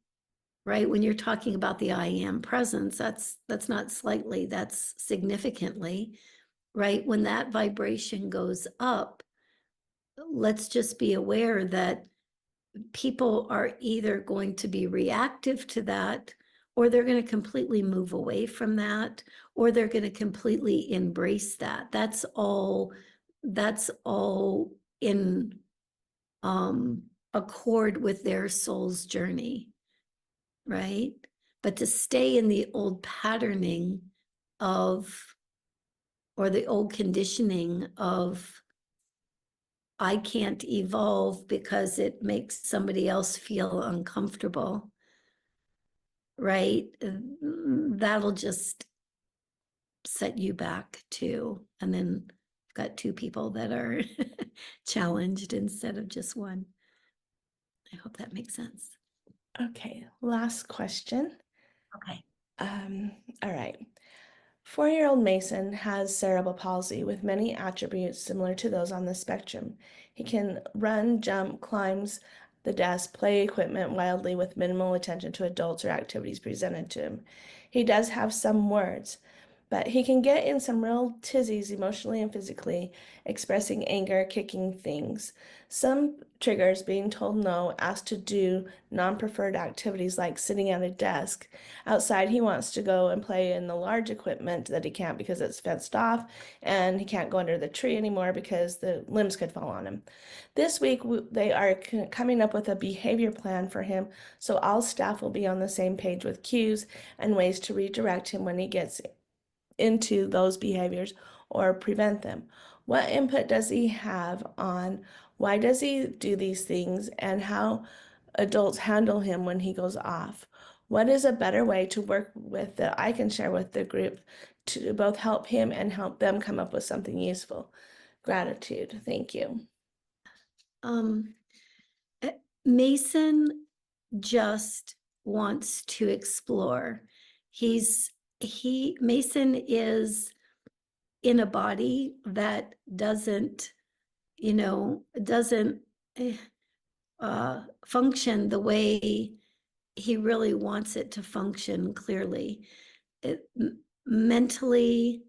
right? When you're talking about the I am presence, that's not slightly, that's significantly, right? When that vibration goes up, let's just be aware that people are either going to be reactive to that, or they're going to completely move away from that, or they're going to completely embrace that. That's all in accord with their soul's journey, right? But to stay in the old patterning of, or the old conditioning of, I can't evolve because it makes somebody else feel uncomfortable, right? That'll just set you back too. And then I've got two people that are challenged instead of just one. I hope that makes sense. Okay, last question. Okay. All right. 4-year-old Mason has cerebral palsy with many attributes similar to those on the spectrum. He can run, jump, climbs the desk, play equipment wildly with minimal attention to adults or activities presented to him. He does have some words, but he can get in some real tizzies emotionally and physically, expressing anger, kicking things. Some triggers being told no, asked to do non-preferred activities like sitting at a desk. Outside, he wants to go and play in the large equipment that he can't because it's fenced off, and he can't go under the tree anymore because the limbs could fall on him. This week, they are coming up with a behavior plan for him, so all staff will be on the same page with cues and ways to redirect him when he gets into those behaviors or prevent them. What input does he have on why does he do these things and how adults handle him when he goes off? What is a better way to work with that I can share with the group to both help him and help them come up with something useful? Gratitude. Thank you. Um, Mason just wants to explore. Mason is in a body that doesn't eh, function the way he really wants it to function clearly. Mentally,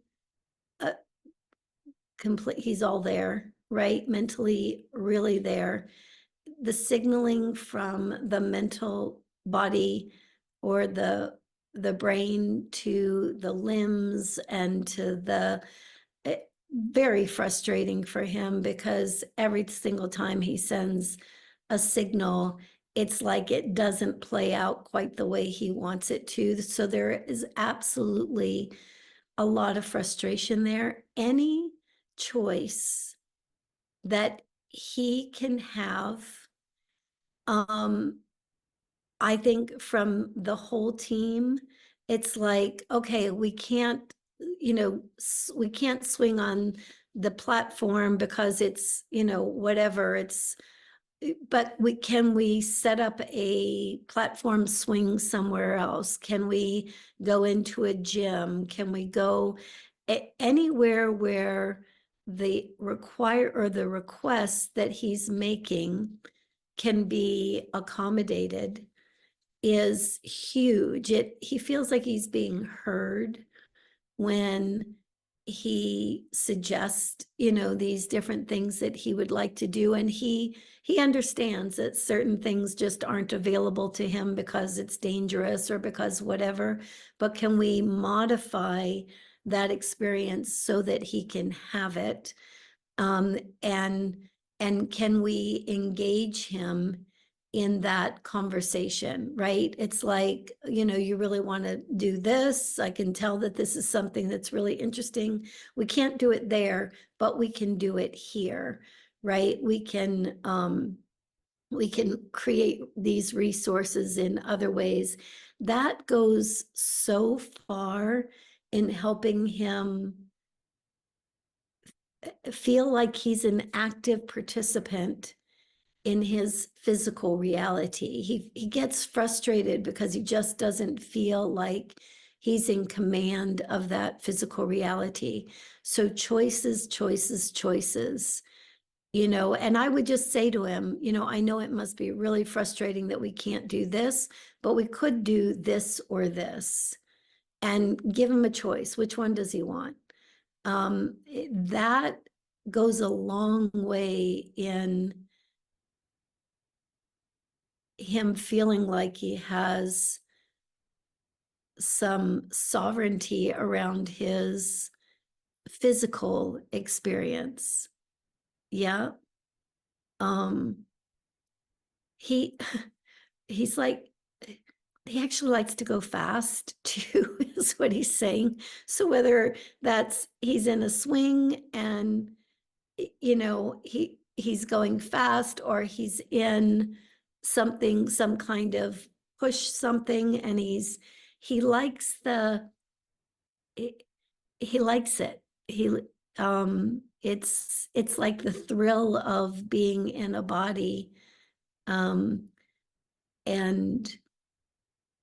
complete, he's all there, right? Mentally, really there. The signaling from the mental body or the brain to the limbs and to the very frustrating for him, because every single time he sends a signal, it's like it doesn't play out quite the way he wants it to. So there is absolutely a lot of frustration there. Any choice that he can have, I think from the whole team, it's like, okay, we can't, we can't swing on the platform because it's, whatever it's, but we set up a platform swing somewhere else? Can we go into a gym? Can we go anywhere where the request that he's making can be accommodated is huge. He feels like he's being heard when he suggests, these different things that he would like to do. And he understands that certain things just aren't available to him because it's dangerous or because whatever, but can we modify that experience so that he can have it? And can we engage him in that conversation, right? It's like, you really want to do this. I can tell that this is something that's really interesting. We can't do it there, but we can do it here, right? We can create these resources in other ways. That goes so far in helping him feel like he's an active participant in his physical reality. He gets frustrated because he just doesn't feel like he's in command of that physical reality. So choices, choices, choices, and I would just say to him, I know it must be really frustrating that we can't do this, but we could do this or this, and give him a choice. Which one does he want? That goes a long way in him feeling like he has some sovereignty around his physical experience. Yeah. He he's like, he actually likes to go fast too, is what he's saying. So whether that's he's in a swing and he's going fast, or he's in something, some kind of push something, and he likes he likes it. It's like the thrill of being in a body, and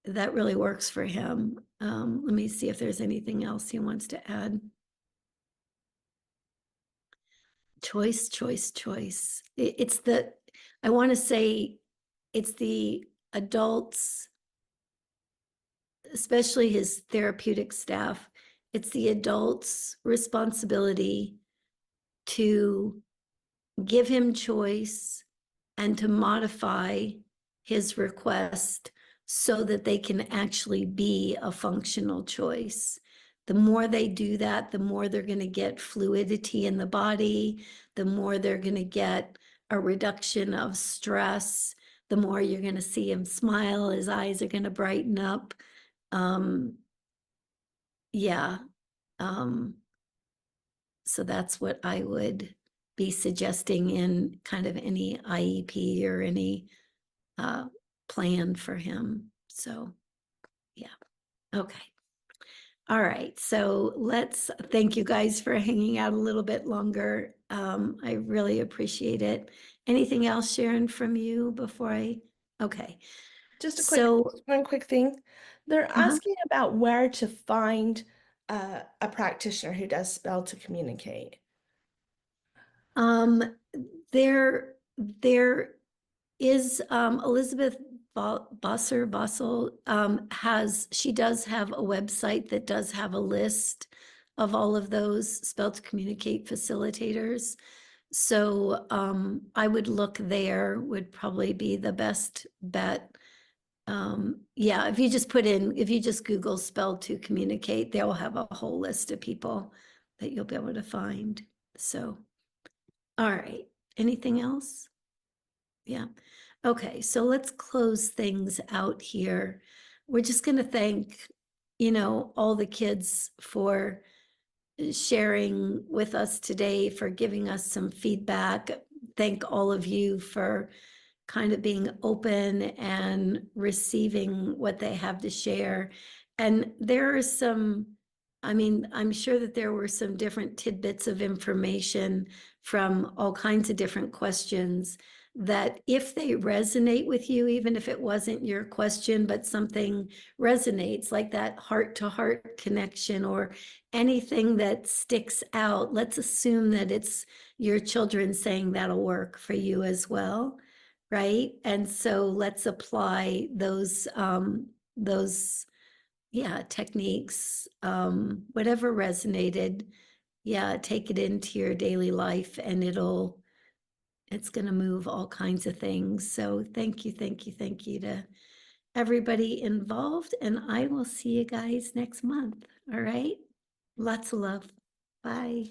that really works for him. Let me see if there's anything else he wants to add. Choice, choice, choice. I want to say it's the adults, especially his therapeutic staff, it's the adults' responsibility to give him choice and to modify his request so that they can actually be a functional choice. The more they do that, the more they're going to get fluidity in the body, the more they're going to get a reduction of stress, the more you're going to see him smile, his eyes are going to brighten up. Yeah. So that's what I would be suggesting in kind of any IEP or any plan for him. So, yeah. Okay. All right. So thank you guys for hanging out a little bit longer. I really appreciate it. Anything else, Sharon, from you before okay. Just So, one quick thing. They're uh-huh. asking about where to find a practitioner who does spell to communicate. There is Elizabeth Bossel she does have a website that does have a list of all of those spell to communicate facilitators. So I would look there, would probably be the best bet. Yeah, if you just Google spell to communicate, they'll have a whole list of people that you'll be able to find. So, all right. Anything else? Yeah. Okay, so let's close things out here. We're just going to thank, all the kids for sharing with us today, for giving us some feedback. Thank all of you for kind of being open and receiving what they have to share. And there are some, I'm sure that there were some different tidbits of information from all kinds of different questions that if they resonate with you, even if it wasn't your question, but something resonates, like that heart-to-heart connection or anything that sticks out, let's assume that it's your children saying that'll work for you as well, right? And so let's apply those techniques, whatever resonated, take it into your daily life, and it's going to move all kinds of things. So thank you, thank you, thank you to everybody involved, and I will see you guys next month. All right, lots of love. Bye.